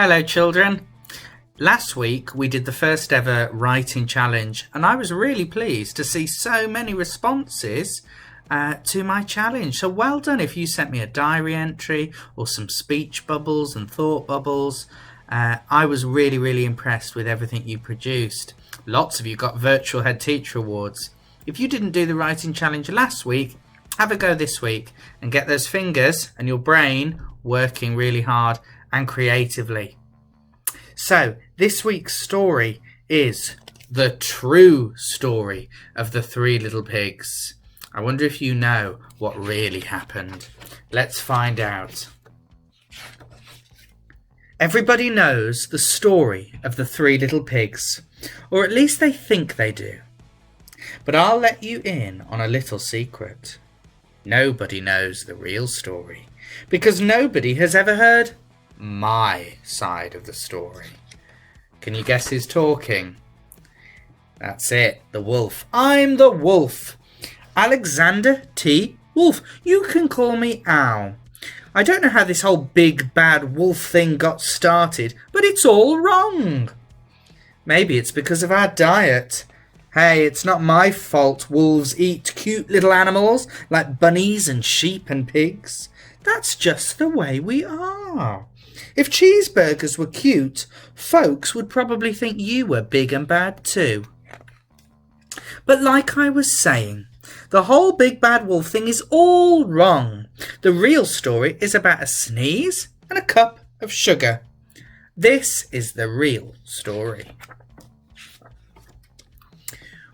Hello children. Last week we did the first ever writing challenge and I was really pleased to see so many responses to my challenge. So well done if you sent me a diary entry or some speech bubbles and thought bubbles. I was really impressed with everything you produced. Lots of you got Virtual Head Teacher Awards. If you didn't do the writing challenge last week, have a go this week and get those fingers and your brain working really hard and creatively. So this week's story is the true story of the Three Little Pigs. I wonder if you know what really happened. Let's find out. Everybody knows the story of the Three Little Pigs, or at least they think they do. But I'll let you in on a little secret. Nobody knows the real story, because nobody has ever heard my side of the story. Can you guess who's talking? That's it, the wolf. I'm the wolf. Alexander T. Wolf. You can call me Al. I don't know how this whole big bad wolf thing got started, but it's all wrong. Maybe it's because of our diet. Hey, it's not my fault wolves eat cute little animals like bunnies and sheep and pigs. That's just the way we are. If cheeseburgers were cute, folks would probably think you were big and bad too. But like I was saying, the whole big bad wolf thing is all wrong. The real story is about a sneeze and a cup of sugar. This is the real story.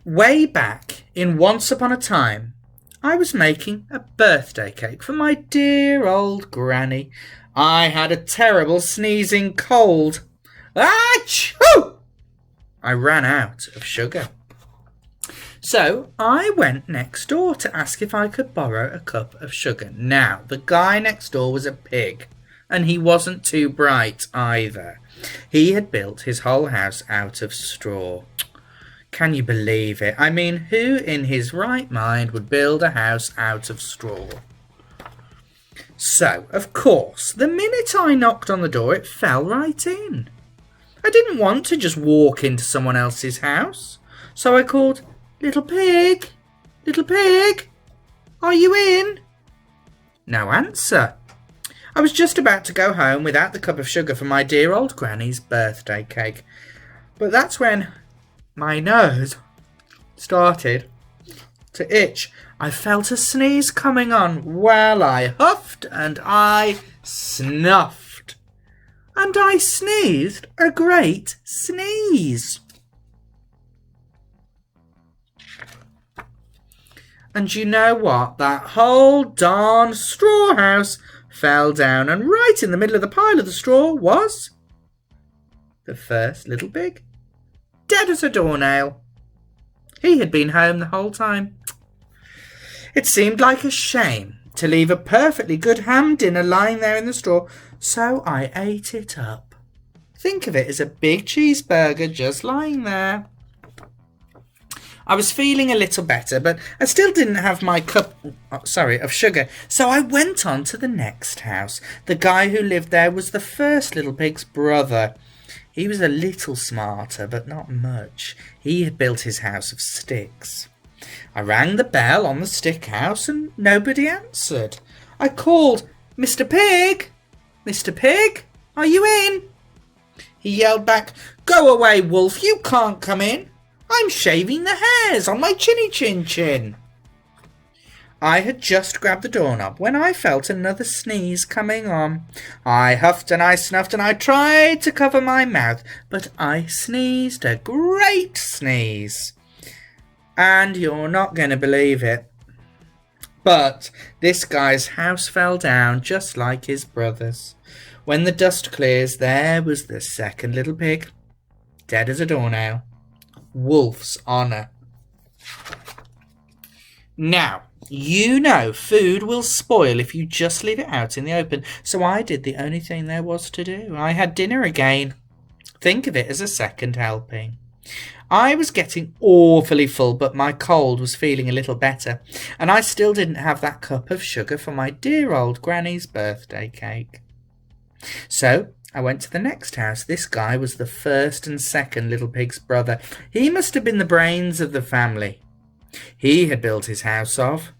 Way back in Once Upon a Time, I was making a birthday cake for my dear old granny. I had a terrible sneezing cold. Achoo! I ran out of sugar. So I went next door to ask if I could borrow a cup of sugar. Now, the guy next door was a pig, and he wasn't too bright either. He had built his whole house out of straw. Can you believe it? I mean, who in his right mind would build a house out of straw? So, of course, the minute I knocked on the door, it fell right in. I didn't want to just walk into someone else's house. So I called, "Little pig, little pig, are you in?" No answer. I was just about to go home without the cup of sugar for my dear old granny's birthday cake. But that's when my nose started to itch. I felt a sneeze coming on. Well, I huffed and I snuffed. And I sneezed a great sneeze. And you know what? That whole darn straw house fell down, and right in the middle of the pile of the straw was the first little pig, dead as a doornail. He had been home the whole time. It seemed like a shame to leave a perfectly good ham dinner lying there in the straw, so I ate it up. Think of it as a big cheeseburger just lying there. I was feeling a little better, but I still didn't have my cup of sugar, so I went on to the next house. The guy who lived there was the first little pig's brother. He was a little smarter, but not much. He had built his house of sticks. I rang the bell on the stick house and nobody answered. I called, "Mr. Pig! Mr. Pig, are you in?" He yelled back, "Go away, wolf, you can't come in. I'm shaving the hairs on my chinny chin chin." I had just grabbed the doorknob when I felt another sneeze coming on. I huffed and I snuffed and I tried to cover my mouth, but I sneezed a great sneeze. And you're not going to believe it, but this guy's house fell down just like his brother's. When the dust clears, there was the second little pig, dead as a doornail. Wolf's honour. Now, you know food will spoil if you just leave it out in the open, so I did the only thing there was to do. I had dinner again. Think of it as a second helping. I was getting awfully full, but my cold was feeling a little better, and I still didn't have that cup of sugar for my dear old granny's birthday cake. So I went to the next house. This guy was the first and second little pig's brother. He must have been the brains of the family. He had built his house of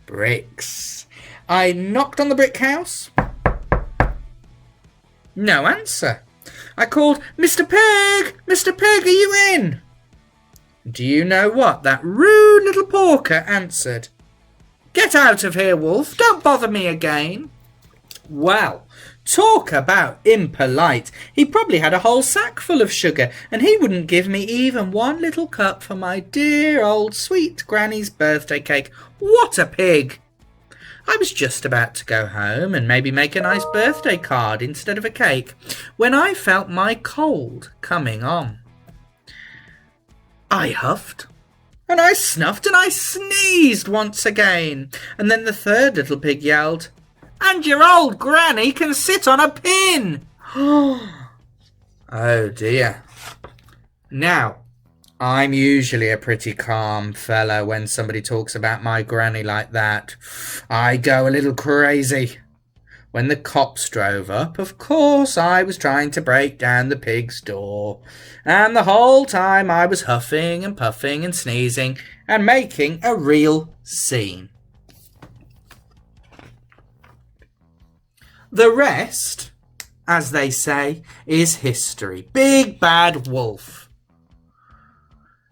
bricks. I knocked on the brick house. No answer. I called, Mr. Pig! Mr. Pig, are you in? Do you know what that rude little porker answered? Get out of here, Wolf. Don't bother me again. Well, talk about impolite. He probably had a whole sack full of sugar, and he wouldn't give me even one little cup for my dear old sweet granny's birthday cake. What a pig! I was just about to go home and maybe make a nice birthday card instead of a cake when I felt my cold coming on. I huffed, and I snuffed, and I sneezed once again, and then the third little pig yelled, "And your old granny can sit on a pin!" Oh dear. Now, I'm usually a pretty calm fellow when somebody talks about my granny like that. I go a little crazy. When the cops drove up, of course I was trying to break down the pig's door, and the whole time I was huffing and puffing and sneezing and making a real scene. The rest, as they say, is history. Big Bad Wolf.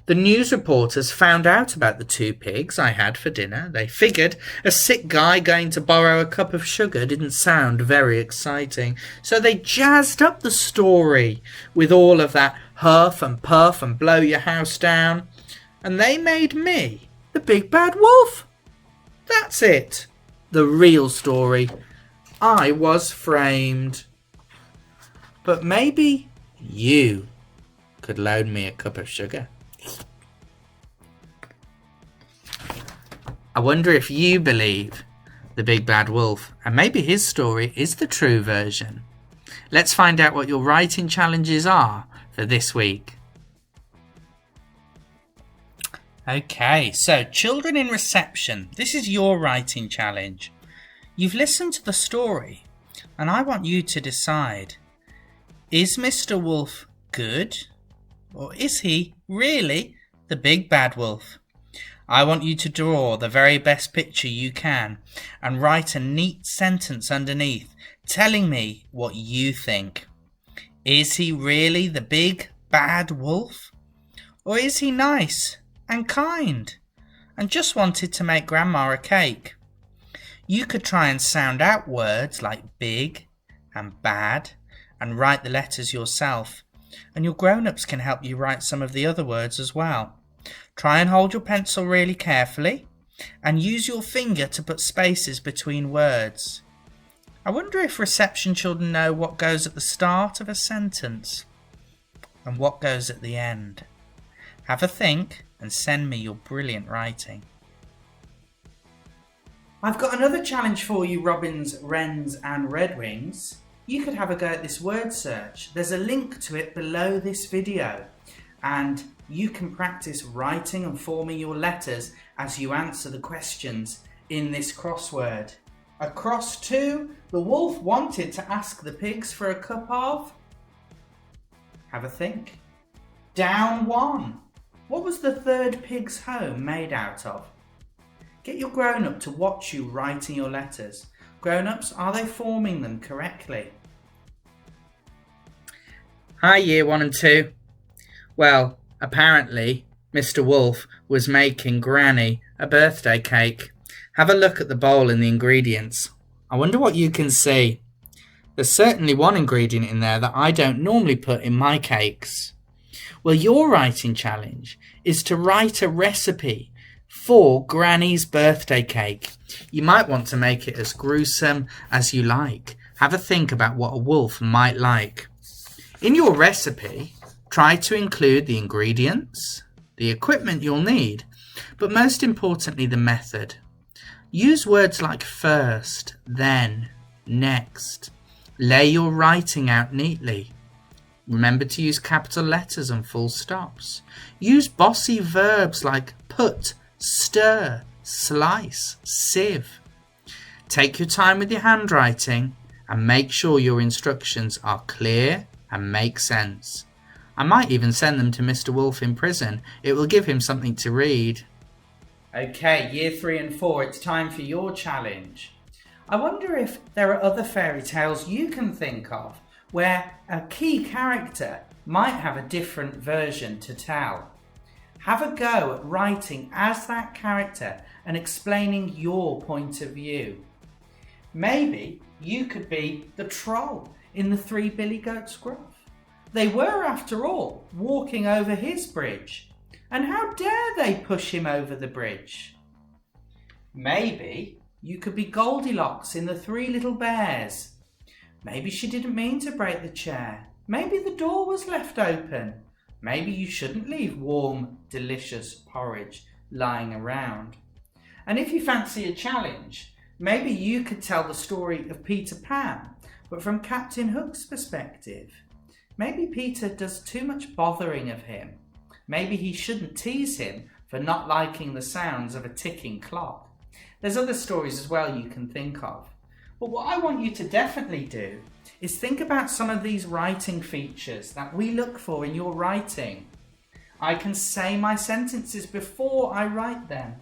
The news reporters found out about the two pigs I had for dinner. They figured a sick guy going to borrow a cup of sugar didn't sound very exciting, so they jazzed up the story with all of that huff and puff and blow your house down, and they made me the Big Bad Wolf. That's it. The real story. I was framed. But maybe you could loan me a cup of sugar. I wonder if you believe the Big Bad Wolf, and maybe his story is the true version. Let's find out what your writing challenges are for this week. Okay, so children in reception, this is your writing challenge. You've listened to the story, and I want you to decide, is Mr. Wolf good, or is he really the Big Bad Wolf? I want you to draw the very best picture you can and write a neat sentence underneath telling me what you think. Is he really the Big Bad Wolf? Or is he nice and kind and just wanted to make Grandma a cake? You could try and sound out words like big and bad and write the letters yourself, and your grown-ups can help you write some of the other words as well. Try and hold your pencil really carefully and use your finger to put spaces between words. I wonder if reception children know what goes at the start of a sentence and what goes at the end. Have a think and send me your brilliant writing. I've got another challenge for you, robins, wrens and redwings. You could have a go at this word search. There's a link to it below this video, and you can practice writing and forming your letters as you answer the questions in this crossword. Across 2, the wolf wanted to ask the pigs for a cup of... Have a think. Down 1. What was the third pig's home made out of? Get your grown-up to watch you writing your letters. Grown-ups, are they forming them correctly? Hi, Year 1 and 2. Well, apparently, Mr. Wolf was making Granny a birthday cake. Have a look at the bowl and the ingredients. I wonder what you can see. There's certainly one ingredient in there that I don't normally put in my cakes. Well, your writing challenge is to write a recipe for Granny's birthday cake. You might want to make it as gruesome as you like. Have a think about what a wolf might like. In your recipe, try to include the ingredients, the equipment you'll need, but most importantly the method. Use words like first, then, next. Lay your writing out neatly. Remember to use capital letters and full stops. Use bossy verbs like put, stir, slice, sieve. Take your time with your handwriting and make sure your instructions are clear and make sense. I might even send them to Mr. Wolf in prison. It will give him something to read. Okay, year 3 and 4, it's time for your challenge. I wonder if there are other fairy tales you can think of where a key character might have a different version to tell. Have a go at writing as that character and explaining your point of view. Maybe you could be the troll in the Three Billy Goats Gruff. They were, after all, walking over his bridge. And how dare they push him over the bridge? Maybe you could be Goldilocks in the Three Little Bears. Maybe she didn't mean to break the chair. Maybe the door was left open. Maybe you shouldn't leave warm, delicious porridge lying around. And if you fancy a challenge, maybe you could tell the story of Peter Pan, but from Captain Hook's perspective. Maybe Peter does too much bothering of him. Maybe he shouldn't tease him for not liking the sounds of a ticking clock. There's other stories as well you can think of. But what I want you to definitely do is think about some of these writing features that we look for in your writing. I can say my sentences before I write them.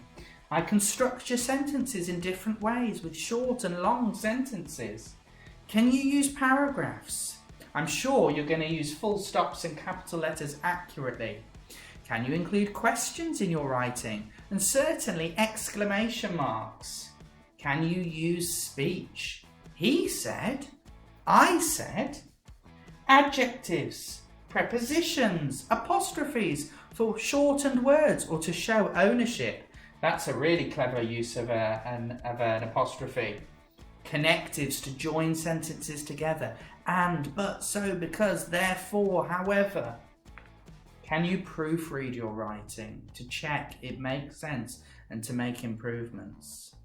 I can structure sentences in different ways with short and long sentences. Can you use paragraphs? I'm sure you're going to use full stops and capital letters accurately. Can you include questions in your writing and certainly exclamation marks? Can you use speech? He said, I said. Adjectives, prepositions, apostrophes for shortened words or to show ownership. That's a really clever use of an apostrophe. Connectives to join sentences together. And, but, so, because, therefore, however. Can you proofread your writing to check it makes sense and to make improvements?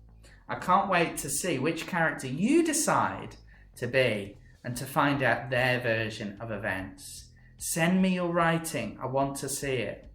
I can't wait to see which character you decide to be and to find out their version of events. Send me your writing. I want to see it.